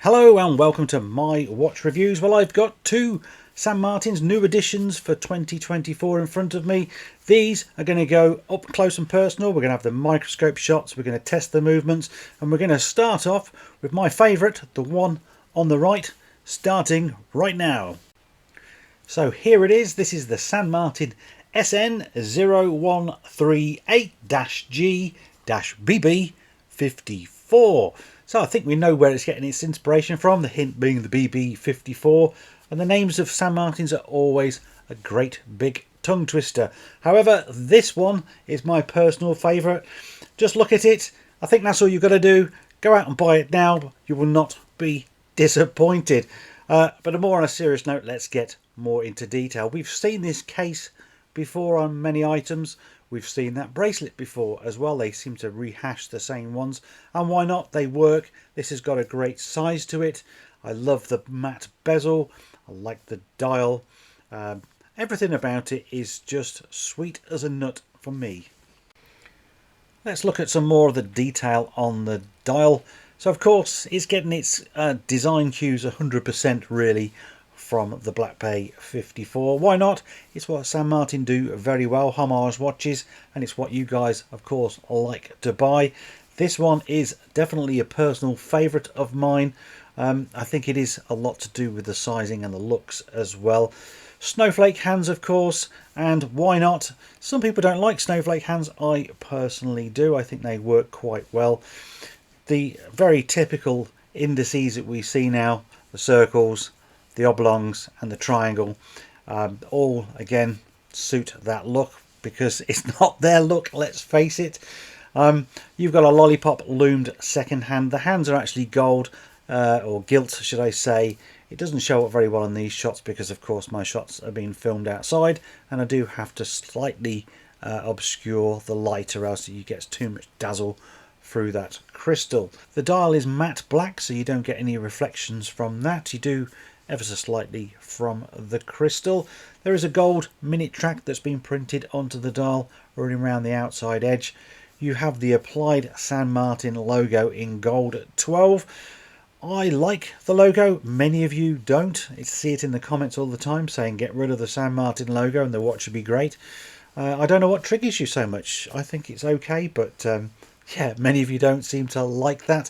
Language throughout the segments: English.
Hello and welcome to my watch reviews. Well, I've got two St. Martin's new editions for 2024 in front of me. These are going to go up close and personal. We're going to have the microscope shots, we're going to test the movements, and we're going to start off with my favourite, the one on the right, starting right now. So here it is. This is the St. Martin SN0138-G-BB54. So I think we know where it's getting its inspiration from, the hint being the BB54, and the names of St. Martin's are always a great big tongue twister. However, this one is my personal favourite. Just look at it. I think that's all you've got to do. Go out and buy it now. You will not be disappointed. But more on a serious note, let's get more into detail. We've seen this case before on many items. We've seen that bracelet before as well. They seem to rehash the same ones, and why not? They work. This has got a great size to it. I love the matte bezel. I like the dial. Everything about it is just sweet as a nut for me. Let's look at some more of the detail on the dial. So of course it's getting its design cues 100% really from the Black Bay 54. Why not? It's what St. Martin do very well, homage watches, and it's what you guys of course like to buy. This one is definitely a personal favourite of mine. I think it is a lot to do with the sizing and the looks as well. Snowflake hands of course, and why not? Some people don't like snowflake hands. I personally do. I think they work quite well. The very typical indices that we see now, the circles, the oblongs and the triangle, all again suit that look because it's not their look, let's face it. You've got a lollipop loomed second hand. The hands are actually gold, or gilt should I say. It doesn't show up very well in these shots because of course my shots are being filmed outside and I do have to slightly obscure the light or else you get too much dazzle through that crystal. The dial is matte black, so you don't get any reflections from that. You do ever so slightly from the crystal. There is a gold minute track that's been printed onto the dial running around the outside edge. You have the applied St. Martin logo in gold at 12. I like the logo, many of you don't. I see it in the comments all the time saying get rid of the St. Martin logo and the watch would be great. I don't know what triggers you so much. I think it's okay, but yeah, many of you don't seem to like that.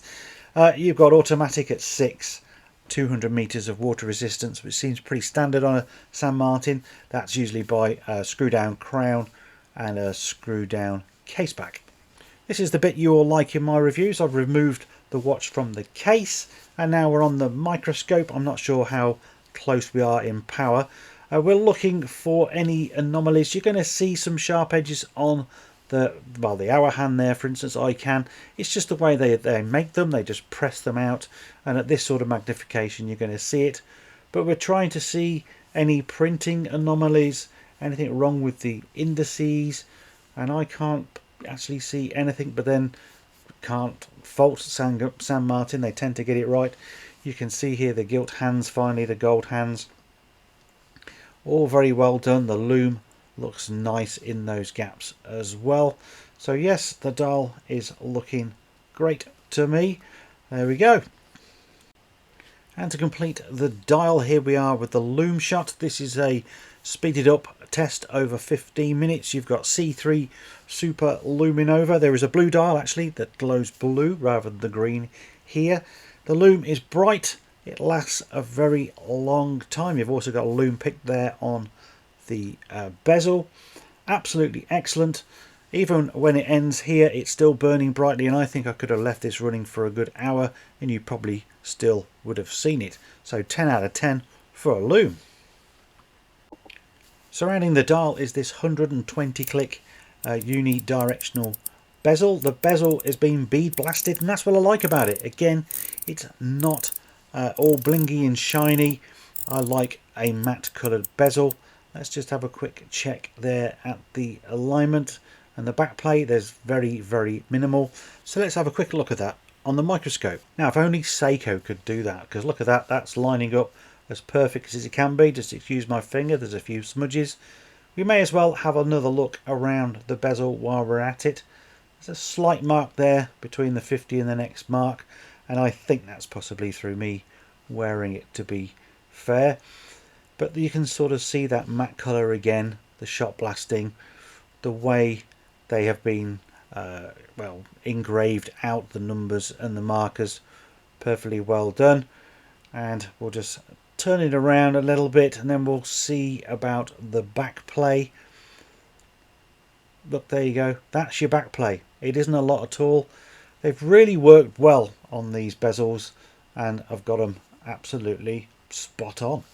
You've got automatic at 6, 200 meters of water resistance, which seems pretty standard on a St. Martin. That's usually by a screw down crown and a screw down case back. This is the bit you all like in my reviews. I've removed the watch from the case and now we're on the microscope. I'm not sure how close we are in power. We're looking for any anomalies. You're going to see some sharp edges on the hour hand there, for instance. It's just the way they make them. They just press them out, and at this sort of magnification you're going to see it. But we're trying to see any printing anomalies, anything wrong with the indices, and I can't actually see anything. But then can't fault St. Martin. They tend to get it right. You can see here the gilt hands, finally the gold hands. All very well done. The loom looks nice in those gaps as well. So yes, the dial is looking great to me. There we go. And to complete the dial, here we are with the loom shot. This is a speeded up test over 15 minutes. You've got C3 Super Luminova. There is a blue dial actually that glows blue rather than the green here. The loom is bright. It lasts a very long time. You've also got a loom pick there on the bezel. Absolutely excellent. Even when it ends here, it's still burning brightly, and I think I could have left this running for a good hour and you probably still would have seen it. So 10 out of 10 for a loom. Surrounding the dial is this 120 click unidirectional bezel. The bezel is being bead blasted, and that's what I like about it. Again, it's not all blingy and shiny. I like a matte coloured bezel. Let's just have a quick check there at the alignment and the back plate. There's very minimal. So let's have a quick look at that on the microscope. Now, if only Seiko could do that, because look at that, that's lining up as perfect as it can be. Just excuse my finger, there's a few smudges. We may as well have another look around the bezel while we're at it. There's a slight mark there between the 50 and the next mark, and I think that's possibly through me wearing it, to be fair. But you can sort of see that matte colour again, the shot blasting, the way they have been well engraved out, the numbers and the markers, perfectly well done. And we'll just turn it around a little bit and then we'll see about the back play. Look, there you go, that's your back play. It isn't a lot at all. They've really worked well on these bezels and I've got them absolutely spot on.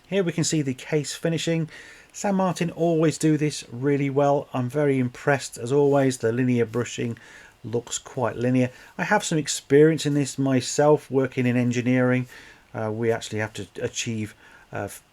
Here we can see the case finishing. San Martin always do this really well. I'm very impressed as always. The linear brushing looks quite linear. I have some experience in this myself, working in engineering. We actually have to achieve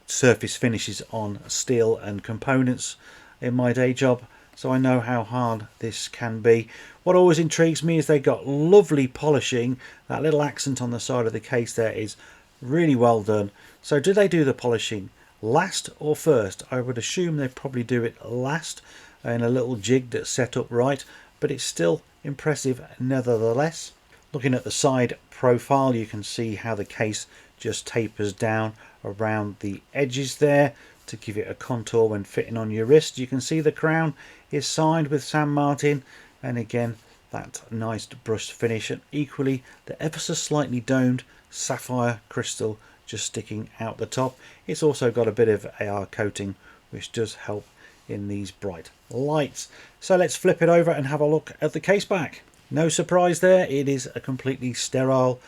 surface finishes on steel and components in my day job, so I know how hard this can be. What always intrigues me is they got lovely polishing. That little accent on the side of the case there is really well done. So do they do the polishing last or first? I would assume they probably do it last in a little jig that's set up right, but it's still impressive nevertheless. Looking at the side profile, you can see how the case just tapers down around the edges there to give it a contour when fitting on your wrist. You can see the crown is signed with San Martin, and again that nice brushed finish, and equally the ever so slightly domed sapphire crystal just sticking out the top. It's also got a bit of AR coating which does help in these bright lights. So let's flip it over and have a look at the case back. No surprise there, it is a completely sterile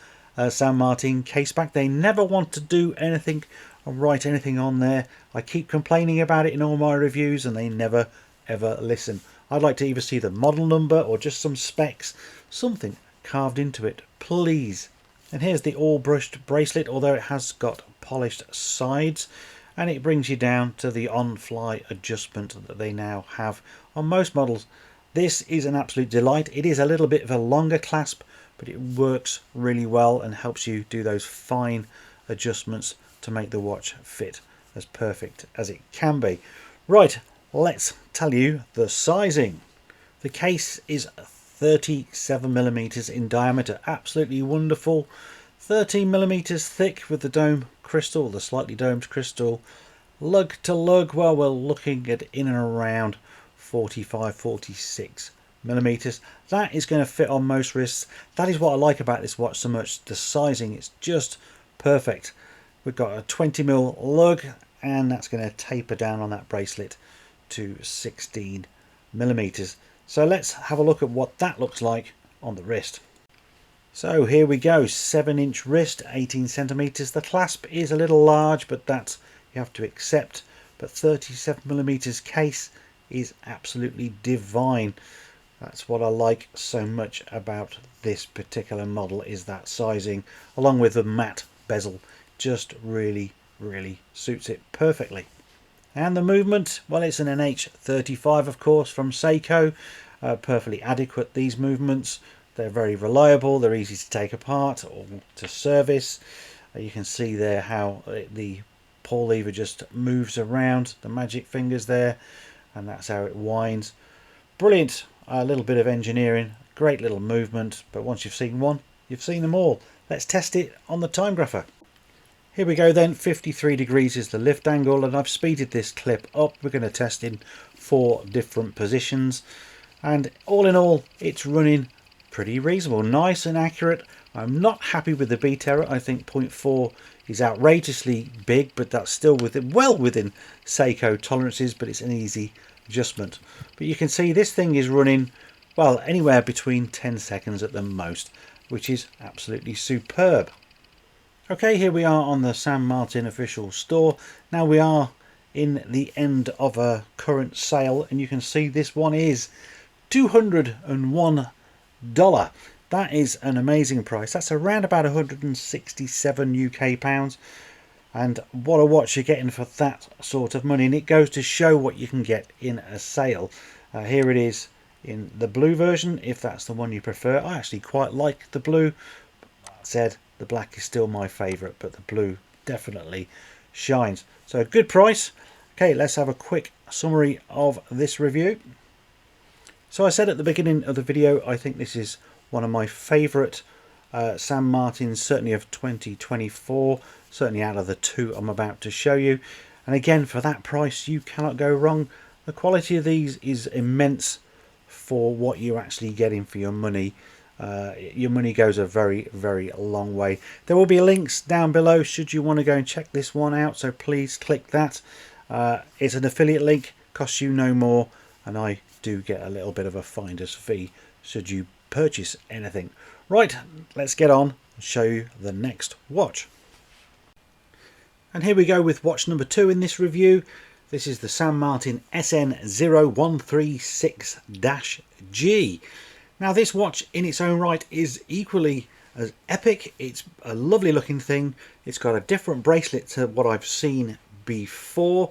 San Martin case back. They never want to do anything or write anything on there. I keep complaining about it in all my reviews and they never ever listen. I'd like to either see the model number or just some specs, something carved into it, please. And here's the all brushed bracelet, although it has got polished sides, and it brings you down to the on-fly adjustment that they now have on most models. This is an absolute delight. It is a little bit of a longer clasp, but it works really well and helps you do those fine adjustments to make the watch fit as perfect as it can be. Right, let's tell you the sizing. The case is 37mm in diameter, absolutely wonderful. 13mm thick with the dome crystal, the slightly domed crystal. Lug to lug, well, we're looking at in and around 45-46mm. That is going to fit on most wrists. That is what I like about this watch so much. The sizing is just perfect. We've got a 20mm lug, and that's going to taper down on that bracelet to 16mm. So let's have a look at what that looks like on the wrist. So here we go, 7-inch wrist, 18cm. The clasp is a little large, but that you have to accept. But 37mm case is absolutely divine. That's what I like so much about this particular model, is that sizing, along with the matte bezel, just really suits it perfectly. And the movement, well, it's an NH35 of course from Seiko. Perfectly adequate, these movements. They're very reliable, they're easy to take apart or to service. You can see there how the pull lever just moves around the magic fingers there, and that's how it winds. Brilliant. A little bit of engineering, great little movement, but once you've seen one, you've seen them all. Let's test it on the time grapher. Here we go then, 53 degrees is the lift angle, and I've speeded this clip up. We're going to test in 4 different positions, and all in all it's running pretty reasonable, nice and accurate. I'm not happy with the beat error. I think 0.4 is outrageously big, but that's still well within Seiko tolerances, but it's an easy adjustment. But you can see this thing is running, well, anywhere between 10 seconds at the most, which is absolutely superb. Okay, here we are on the San Martin official store. Now we are in the end of a current sale, and you can see this one is $201. That is an amazing price. That's around about 167 UK pounds, and what a watch you're getting for that sort of money. And it goes to show what you can get in a sale. Here it is in the blue version, if that's the one you prefer. I actually quite like the blue. That said, the black is still my favorite, but the blue definitely shines. So a good price. Okay, let's have a quick summary of this review. So I said at the beginning of the video, I think this is one of my favourite San Martins, certainly of 2024, certainly out of the two I'm about to show you. And again, for that price, you cannot go wrong. The quality of these is immense for what you're actually getting for your money. Your money goes a very, very long way. There will be links down below should you want to go and check this one out, so please click that. It's an affiliate link, costs you no more, and I do get a little bit of a finder's fee should you purchase anything. Right, let's get on and show you the next watch. And here we go with watch number 2 in this review. This is the San Martin SN0136-G. Now this watch in its own right is equally as epic. It's a lovely looking thing. It's got a different bracelet to what I've seen before.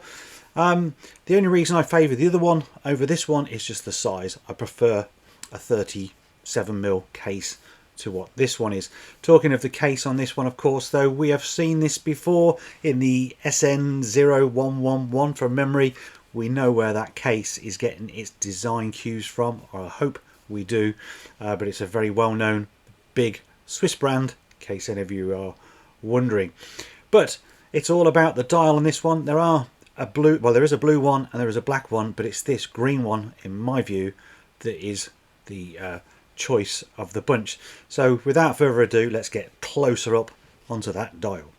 The only reason I favour the other one over this one is just the size. I prefer a 37mm case to what this one is. Talking of the case on this one, of course, though, we have seen this before in the SN0111 from memory. We know where that case is getting its design cues from, or I hope we do, but it's a very well-known big Swiss brand, in case any of you are wondering. But it's all about the dial on this one. There is a blue one and there is a black one, but it's this green one, in my view, that is the choice of the bunch. So without further ado, let's get closer up onto that dial.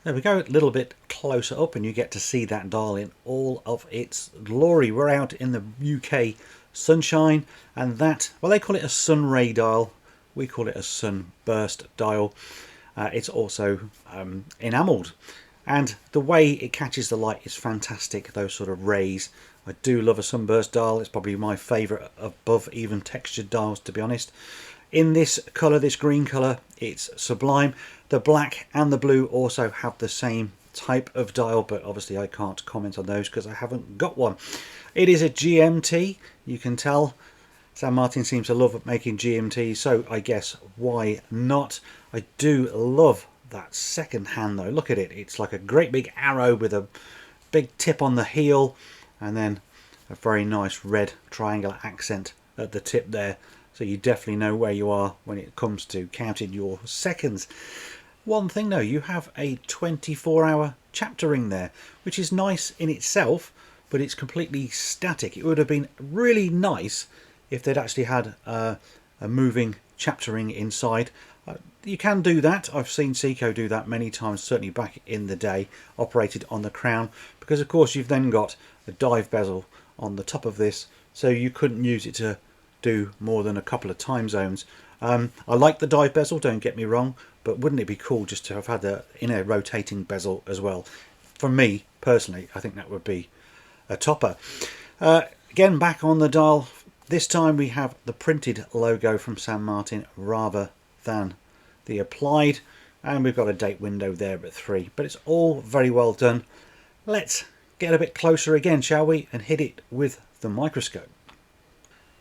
There we go, a little bit closer up and you get to see that dial in all of its glory. We're out in the UK sunshine, and that, well, they call it a sun ray dial, we call it a sunburst dial. It's also enamelled, and the way it catches the light is fantastic, those sort of rays. I do love a sunburst dial. It's probably my favourite above even textured dials, to be honest. In this colour, this green colour, it's sublime. The black and the blue also have the same type of dial, but obviously I can't comment on those because I haven't got one. It is a GMT, you can tell. San Martin seems to love making GMTs, so I guess why not? I do love that second hand though. Look at it, it's like a great big arrow with a big tip on the heel, and then a very nice red triangular accent at the tip there, so you definitely know where you are when it comes to counting your seconds. One thing though, you have a 24-hour chapter ring there, which is nice in itself, but it's completely static. It would have been really nice if they'd actually had a moving chapter ring inside. You can do that. I've seen Seiko do that many times, certainly back in the day, operated on the crown, because of course you've then got a dive bezel on the top of this, so you couldn't use it to do more than a couple of time zones. I like the dive bezel, don't get me wrong, but wouldn't it be cool just to have had the inner rotating bezel as well? For me personally, I think that would be a topper. Again, back on the dial, this time we have the printed logo from San Martin rather than the applied, and we've got a date window there at 3, but it's all very well done. Let's get a bit closer again, shall we, and hit it with the microscope.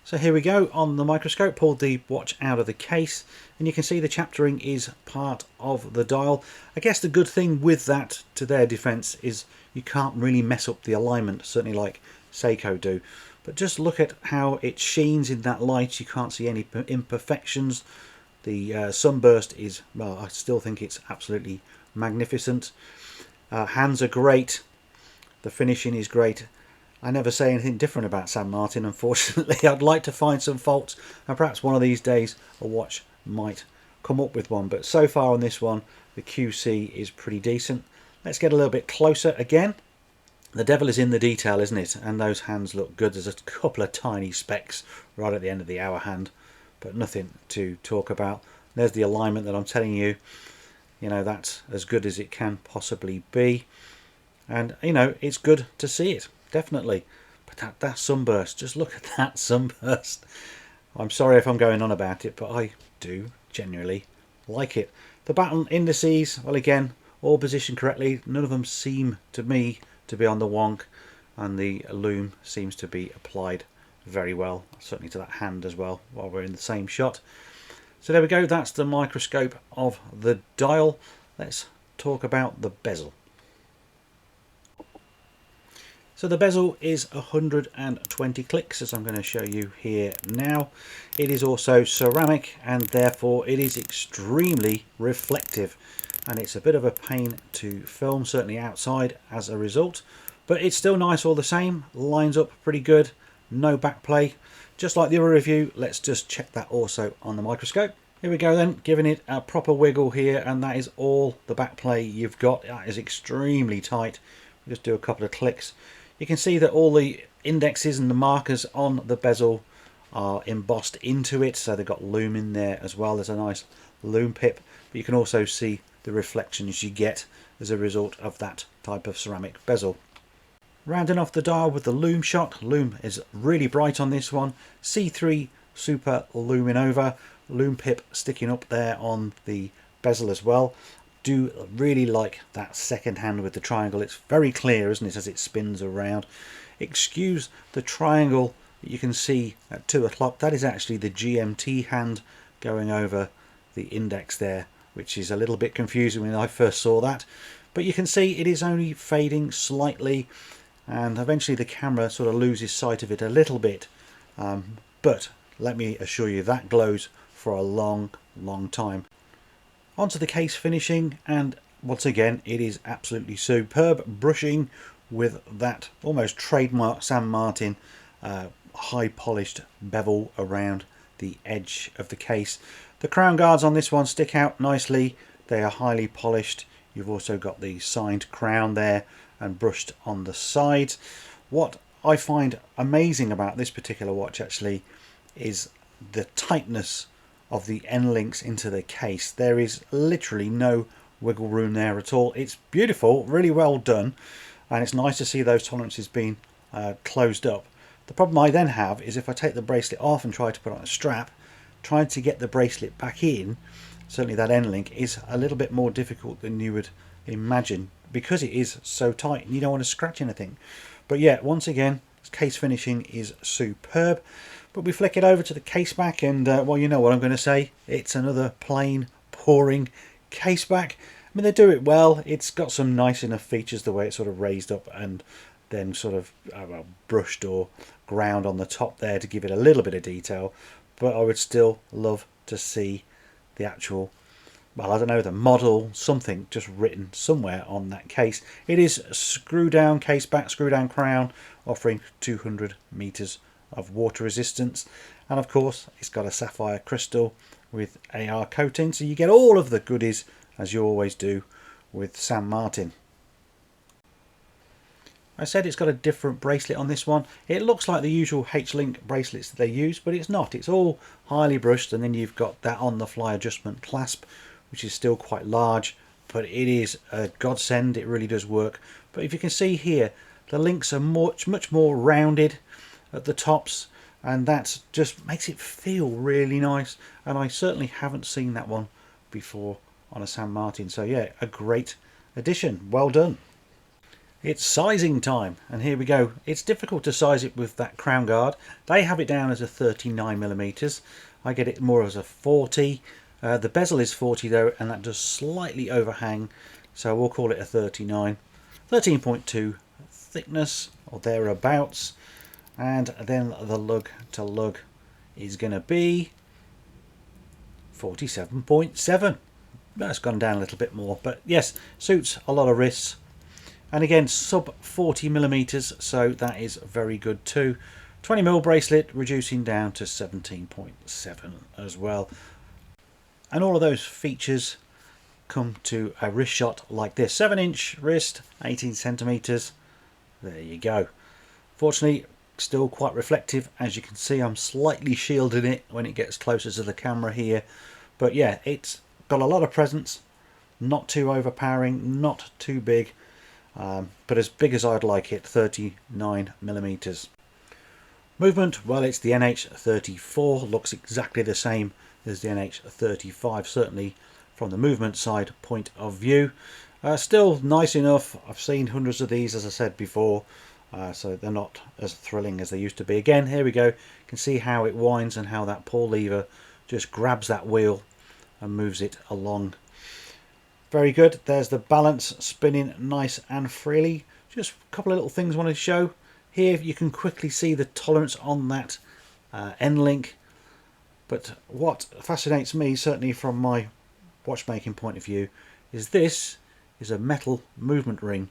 So here we go on the microscope, pulled the watch out of the case, and you can see the chapter ring is part of the dial. I guess the good thing with that, to their defence, is you can't really mess up the alignment, certainly like Seiko do. But just look at how it sheens in that light. You can't see any imperfections. The sunburst is, well, I still think it's absolutely magnificent. Hands are great. The finishing is great. I never say anything different about San Martin, unfortunately. I'd like to find some faults, and perhaps one of these days a watch might come up with one. But so far on this one, the QC is pretty decent. Let's get a little bit closer again. The devil is in the detail, isn't it? And those hands look good. There's a couple of tiny specks right at the end of the hour hand, but nothing to talk about. There's the alignment that I'm telling you. You know, that's as good as it can possibly be. And, you know, it's good to see it, definitely. But that sunburst, just look at that sunburst. I'm sorry if I'm going on about it, but I do genuinely like it. The baton indices, well, again, all positioned correctly. None of them seem to me to be on the wonk, and the loom seems to be applied very well, certainly to that hand as well, while we're in the same shot. So there we go, that's the microscope of the dial. Let's talk about the bezel. So the bezel is 120 clicks, as I'm going to show you here now. It is also ceramic, and therefore it is extremely reflective, and it's a bit of a pain to film, certainly outside, as a result, but it's still nice all the same. Lines up pretty good, no backplay, just like the other review. Let's just check that also on the microscope. Here we go then, giving it a proper wiggle here, and that is all the backplay you've got. That is extremely tight. Just do a couple of clicks. You can see that all the indexes and the markers on the bezel are embossed into it, so they've got lume in there as well. There's a nice lume pip, but you can also see the reflections you get as a result of that type of ceramic bezel. Rounding off the dial with the lume shot. Lume is really bright on this one. C3 Super Luminova. Lume pip sticking up there on the bezel as well. Do really like that second hand with the triangle. It's very clear, isn't it, as it spins around. Excuse the triangle that you can see at 2 o'clock. That is actually the GMT hand going over the index there, which is a little bit confusing when I first saw that. But you can see it is only fading slightly, and eventually the camera sort of loses sight of it a little bit. But let me assure you, that glows for a long time. Onto the case finishing, and once again it is absolutely superb. Brushing with that almost trademark San Martin high polished bevel around the edge of the case. The crown guards on this one stick out nicely. They are highly polished. You've also got the signed crown there and brushed on the sides. What I find amazing about this particular watch actually is the tightness of the end links into the case. There is literally no wiggle room there at all. It's beautiful, really well done, and it's nice to see those tolerances being closed up. The problem I then have is if I take the bracelet off and try to put on a strap, trying to get the bracelet back in, certainly that end link, is a little bit more difficult than you would imagine, because it is so tight and you don't want to scratch anything. But yeah, once again, case finishing is superb. But we flick it over to the case back, and well, you know what I'm going to say. It's another plain, boring case back. I mean, they do it well. It's got some nice enough features, the way it's sort of raised up and then sort of well, brushed or ground on the top there to give it a little bit of detail. But I would still love to see the actual, well, I don't know, the model, something just written somewhere on that case. It is screw down case back, screw down crown, offering 200 meters of water resistance, and of course it's got a sapphire crystal with AR coating, so you get all of the goodies as you always do with San Martin. I said it's got a different bracelet on this one. It looks like the usual H-Link bracelets that they use, but it's not. It's all highly brushed, and then you've got that on the fly adjustment clasp, which is still quite large, but it is a godsend. It really does work. But if you can see here, the links are much more rounded at the tops, and that just makes it feel really nice, and I certainly haven't seen that one before on a San Martin. So yeah, a great addition, well done. It's sizing time, and here we go. It's difficult to size it with that crown guard. They have it down as a 39mm. I get it more as a 40. The bezel is 40 though, and that does slightly overhang, so we'll call it a 39. 13.2 thickness or thereabouts. And then the lug to lug is going to be 47.7. That's gone down a little bit more, but yes, suits a lot of wrists. And again, sub 40mm, so that is very good too. 20mm bracelet, reducing down to 17.7 as well. And all of those features come to a wrist shot like this. 7-inch wrist, 18cm. There you go. Fortunately, still quite reflective. As you can see, I'm slightly shielding it when it gets closer to the camera here, but yeah, it's got a lot of presence, not too overpowering, not too big, but as big as I'd like it, 39mm. Movement, well, it's the NH34, looks exactly the same as the NH35, certainly from the movement side point of view. Still nice enough. I've seen hundreds of these, as I said before, so they're not as thrilling as they used to be. Again, here we go. You can see how it winds and how that pull lever just grabs that wheel and moves it along. Very good. There's the balance spinning nice and freely. just a couple of little things I want to show. Here you can quickly see the tolerance on that end link, but what fascinates me, certainly from my watchmaking point of view, is this is a metal movement ring.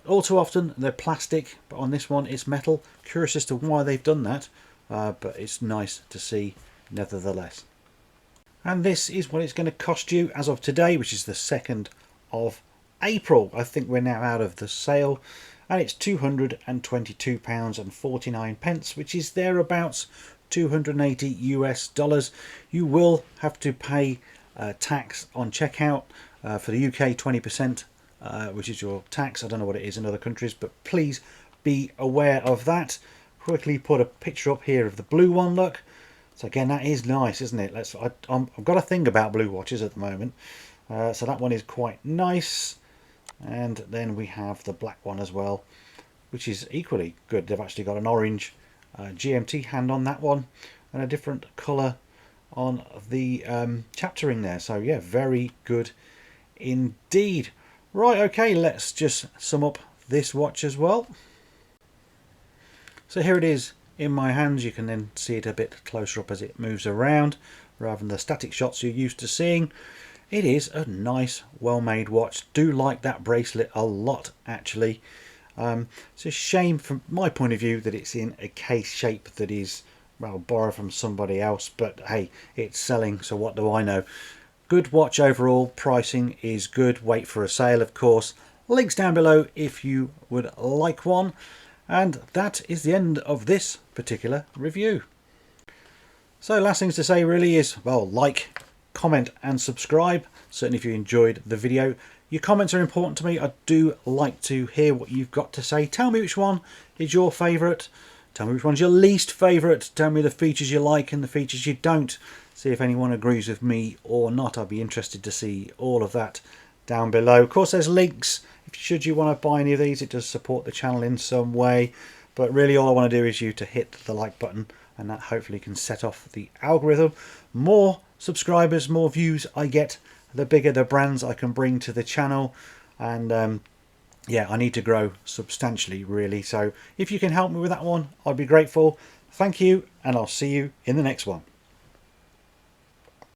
All too often they're plastic, but on this one it's metal. Curious as to why they've done that, but it's nice to see nevertheless. And this is what it's going to cost you as of today, which is the 2nd of April. I think we're now out of the sale, and it's £222.49, which is thereabouts $280 US. You will have to pay tax on checkout. For the UK, 20%, which is your tax. I don't know what it is in other countries, but please be aware of that. Quickly put a picture up here of the blue one, look. So again, that is nice, isn't it? I've got a thing about blue watches at the moment. So that one is quite nice. And then we have the black one as well, which is equally good. They've actually got an orange GMT hand on that one and a different colour on the chapter ring there. So yeah, very good indeed. Right, okay, let's just sum up this watch as well. So here it is in my hands. You can then see it a bit closer up as it moves around rather than the static shots you're used to seeing. It is a nice, well-made watch. Do like that bracelet a lot, actually. It's a shame from my point of view that it's in a case shape that is, well, borrowed from somebody else, but hey, it's selling, so what do I know. Good watch overall. Pricing is good. Wait for a sale, of course. Links down below if you would like one. And that is the end of this particular review. So last things to say really is, well, like, comment and subscribe. Certainly if you enjoyed the video. Your comments are important to me. I do like to hear what you've got to say. Tell me which one is your favourite. Tell me which one's your least favourite. Tell me the features you like and the features you don't. See if anyone agrees with me or not. I'd be interested to see all of that down below. Of course, there's links. Should you want to buy any of these, it does support the channel in some way. But really all I want to do is you to hit the like button, and that hopefully can set off the algorithm. More subscribers, more views I get, the bigger the brands I can bring to the channel. And yeah, I need to grow substantially, really. So if you can help me with that one, I'd be grateful. Thank you, and I'll see you in the next one.